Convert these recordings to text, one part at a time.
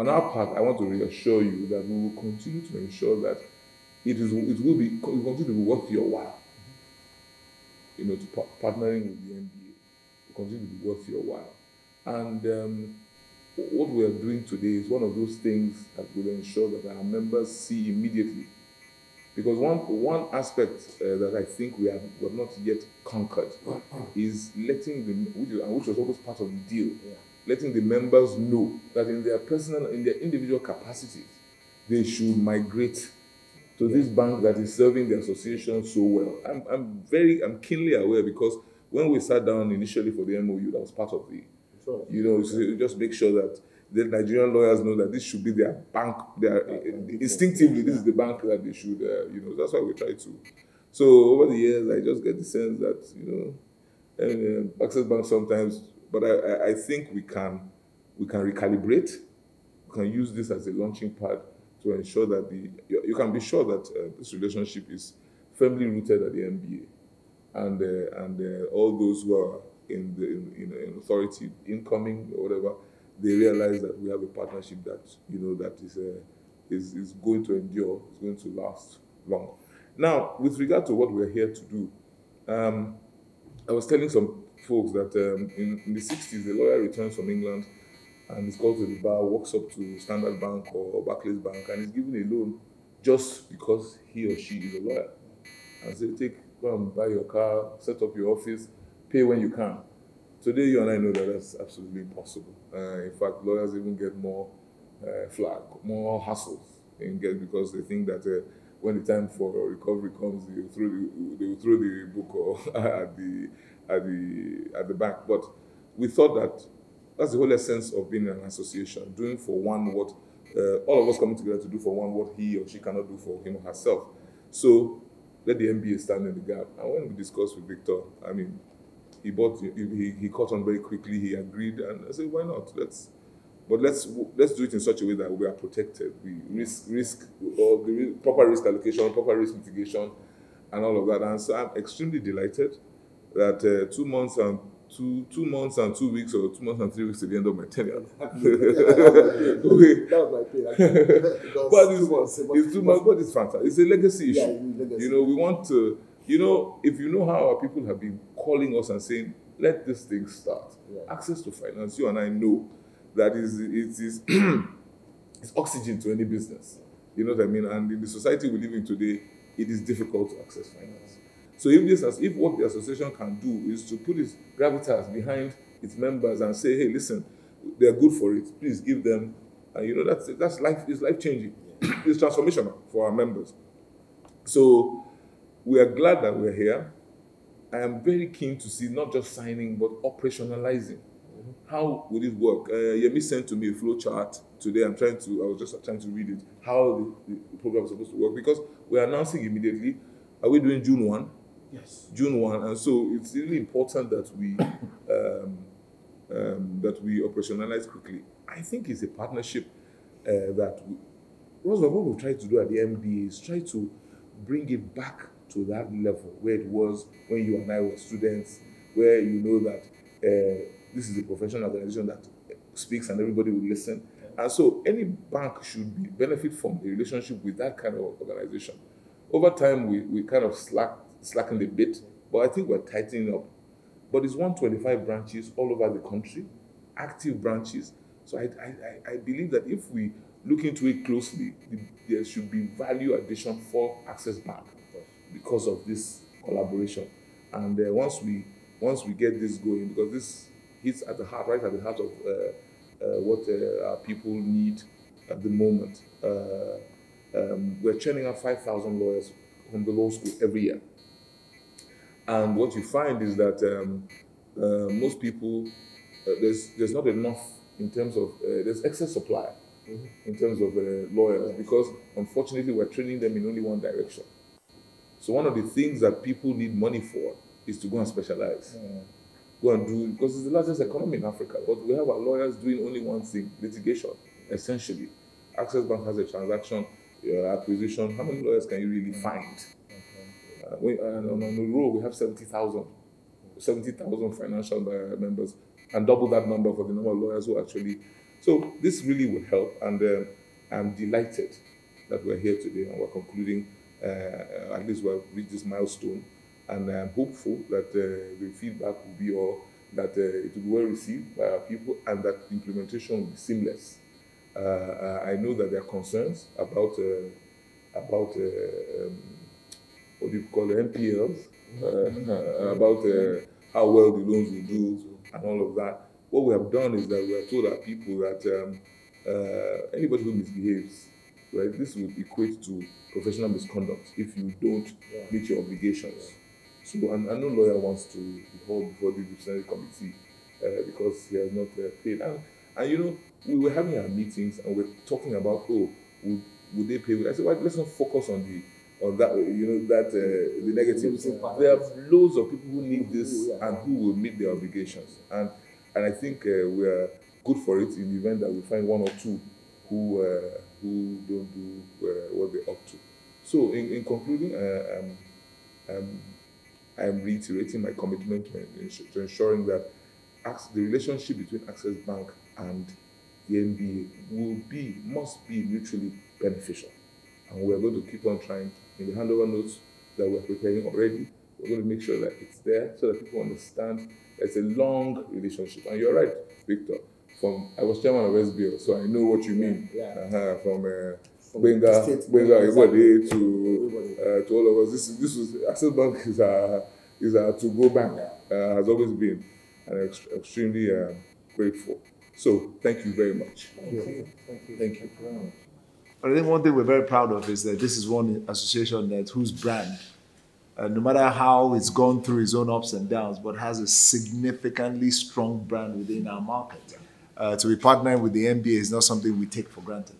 On our part, I want to reassure you that we will continue to ensure that it will continue to be worth your while, to partnering with the NBA. Will continue to be worth your while. And what we are doing today is one of those things that will ensure that our members see immediately. Because one aspect that I think we have not yet conquered is letting which was always part of the deal, letting the members know that in their individual capacities, they should migrate to this bank that is serving the association so well. I'm keenly aware, because when we sat down initially for the MOU, that was part of the, so just make sure that the Nigerian lawyers know that this should be their bank. Instinctively, this is the bank that they should, that's why we try to. So over the years, I just get the sense that, Access Bank sometimes, but I think we can recalibrate. We can use this as a launching pad to ensure that you can be sure that this relationship is firmly rooted at the NBA, and all those who are in authority, incoming or whatever, they realize that we have a partnership that that is going to endure, is going to last long. Now, with regard to what we're here to do, I was telling some folks that in the 60s, a lawyer returns from England and is called to the bar, walks up to Standard Bank or Barclays Bank, and is given a loan just because he or she is a lawyer. And say, go and buy your car, set up your office, pay when you can. Today, you and I know that that's absolutely impossible. In fact, lawyers even get more flag, more hassles, because they think that when the time for recovery comes, they will throw the book or at the bank. But we thought that that's the whole essence of being in an association, doing for one what all of us coming together to do for one what he or she cannot do for him or herself. So let the NBA stand in the gap. And when we discussed with Victor, I mean, he caught on very quickly. He agreed, and I said, why not? Let's do it in such a way that we are protected. We risk or the proper risk allocation, proper risk mitigation, and all of that. And so I'm extremely delighted that 2 months and 2 weeks or 2 months and 3 weeks to the end of my tenure. That was my pain. But it's 2 months, but it's fantastic. It's a legacy issue. We want to. If you know how our people have been calling us and saying, let this thing start. Access to finance, you and I know that it is it's oxygen to any business. You know what I mean? And in the society we live in today, it is difficult to access finance. So if what the association can do is to put its gravitas behind its members and say, hey, listen, they're good for it, please give them, that's life, it's life-changing. It's transformational for our members. So we are glad that we're here. I am very keen to see not just signing, but operationalizing. How would it work? Yemi sent to me a flow chart today. I was just trying to read it, how the program is supposed to work, because we're announcing immediately. Are we doing June 1? Yes. June 1. And so it's really important that we operationalize quickly. I think it's a partnership that what we've tried to do at the MBA is try to bring it back to that level where it was when you and I were students, where you know that this is a professional organization that speaks and everybody will listen. And so any bank should benefit from a relationship with that kind of organization. Over time, we kind of slackened a bit, but I think we're tightening up. But it's 125 branches all over the country, active branches. So I believe that if we look into it closely, there should be value addition for Access Bank because of this collaboration. And once we get this going, because this hits at the heart, right at the heart of what our people need at the moment. We're churning out 5,000 lawyers from the law school every year. And what you find is that most people, there's not enough in terms of, there's excess supply in terms of lawyers, because unfortunately we're training them in only one direction. So one of the things that people need money for is to go and specialize. Go and do, because it's the largest economy in Africa, but we have our lawyers doing only one thing, litigation, essentially. Access Bank has a transaction, acquisition. How many lawyers can you really find? On the roll, we have 70,000 financial members, and double that number for the number of lawyers who actually So this really will help, and I'm delighted that we're here today and we're concluding, at least we've reached this milestone, and I'm hopeful that the feedback will be that it will be well received by our people and that the implementation will be seamless. I know that there are concerns about what do you call it, NPLs, about how well the loans will do and all of that. What we have done is that we have told our people that anybody who misbehaves, right, this will equate to professional misconduct if you don't meet your obligations. So, and no lawyer wants to be hauled before the disciplinary committee because he has not paid. And you know, we were having our meetings and we're talking about, would they pay? I said, well, let's not focus on that, the negative. There are loads of people who need this and who will meet their obligations. And I think we are good for it in the event that we find one or two who don't do what they ought to. So in concluding, I'm reiterating my commitment to ensuring that the relationship between Access Bank and the NBA must be mutually beneficial. And we're going to keep on trying. In the handover notes that we're preparing already, we're going to make sure that it's there so that people understand it's a long relationship. And you're right, Victor. I was chairman of SBL, so I know what you mean. From Benga everybody to all of us. This was Access Bank is a to-go bank, has always been, and I'm extremely grateful. So thank you very much. Thank you. Thank you very much. I think one thing we're very proud of is that this is one association whose brand, no matter how it's gone through its own ups and downs, but has a significantly strong brand within our market. To be partnering with the NBA is not something we take for granted.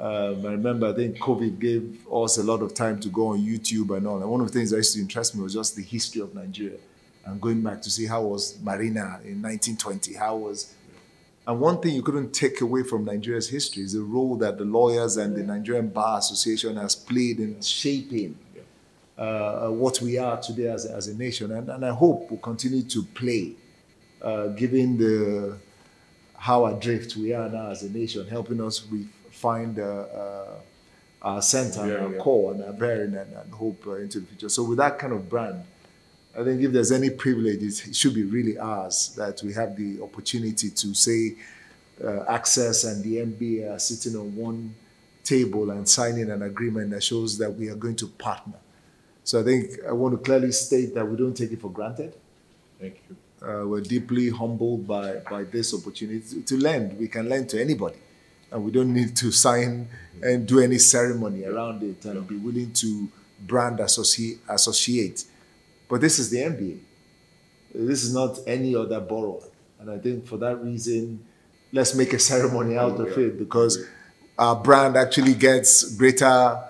I remember, I think COVID gave us a lot of time to go on YouTube and all. And one of the things that used to interest me was just the history of Nigeria and going back to see how was Marina in 1920, and one thing you couldn't take away from Nigeria's history is the role that the lawyers and the Nigerian Bar Association has played in shaping what we are today as a nation. And I hope we'll continue to play, given how adrift we are now as a nation, helping us find our center and our core and our bearing and hope into the future. So with that kind of brand, I think if there's any privilege, it should be really ours that we have the opportunity to say Access and the NBA are sitting on one table and signing an agreement that shows that we are going to partner. So I think I want to clearly state that we don't take it for granted. Thank you. We're deeply humbled by this opportunity to lend. We can lend to anybody, and we don't need to sign and do any ceremony around it and be willing to brand associate. But this is the NBA. This is not any other borrower. And I think for that reason, let's make a ceremony out of it, because our brand actually gets greater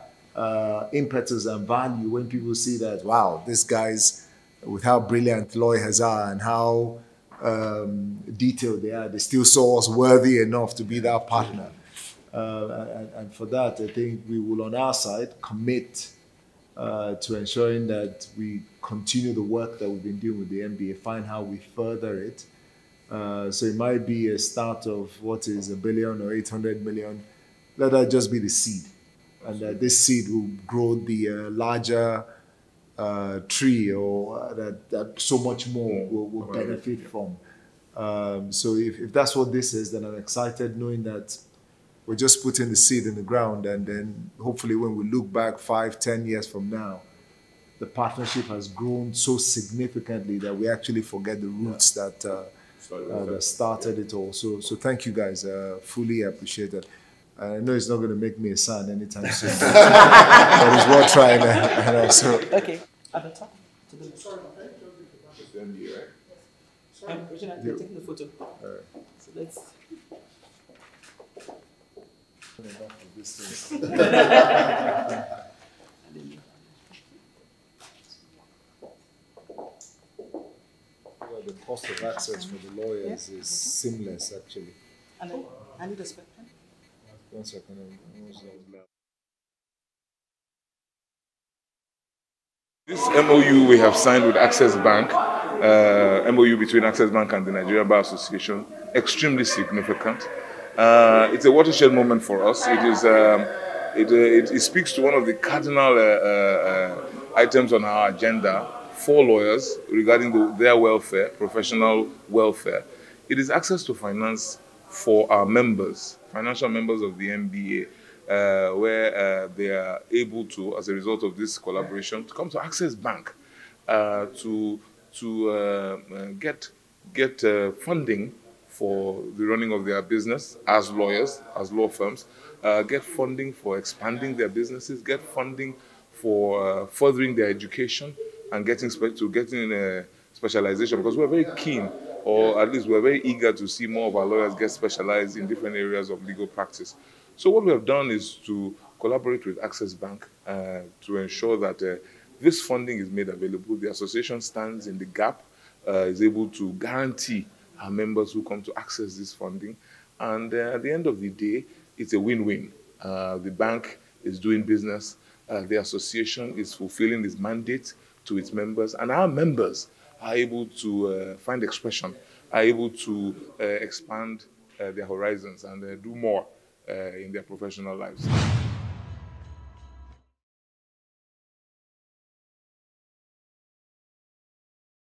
impetus and value when people see that, wow, these guys, with how brilliant lawyers are and how detailed they still saw us worthy enough to be their partner. And for that, I think we will, on our side, commit to ensuring that we continue the work that we've been doing with the NBA, find how we further it. So it might be a start of what is $1 billion or 800 million. Let that just be the seed. And this seed will grow the larger tree, or that so much more will benefit from. So if that's what this is, then I'm excited knowing that we're just putting the seed in the ground, and then hopefully when we look back 5, 10 years from now, the partnership has grown so significantly that we actually forget the roots that started it all. So thank you guys, fully appreciate it. I know it's not going to make me a son anytime soon, but it's worth trying. Okay, at the top. Sorry, just the NBA, right? Sorry, Regina, you're taking the photo. So let's. The cost of access for the lawyers is seamless, actually. And then I need a spectrum. 1 second. This MOU we have signed with Access Bank, MOU between Access Bank and the Nigeria Bar Association, extremely significant. It's a watershed moment for us. It speaks to one of the cardinal items on our agenda for lawyers regarding their welfare, professional welfare. It is access to finance for our members, financial members of the MBA, where they are able to, as a result of this collaboration, to come to Access Bank to get funding for the running of their business as lawyers, as law firms, get funding for expanding their businesses, get funding for furthering their education and getting specialization, because we're very keen, or at least we're very eager to see more of our lawyers get specialized in different areas of legal practice. So what we have done is to collaborate with Access Bank to ensure that this funding is made available. The association stands in the gap, is able to guarantee our members who come to access this funding. And at the end of the day, it's a win-win. The bank is doing business. The association is fulfilling its mandate to its members. And our members are able to find expression, are able to expand their horizons and do more in their professional lives.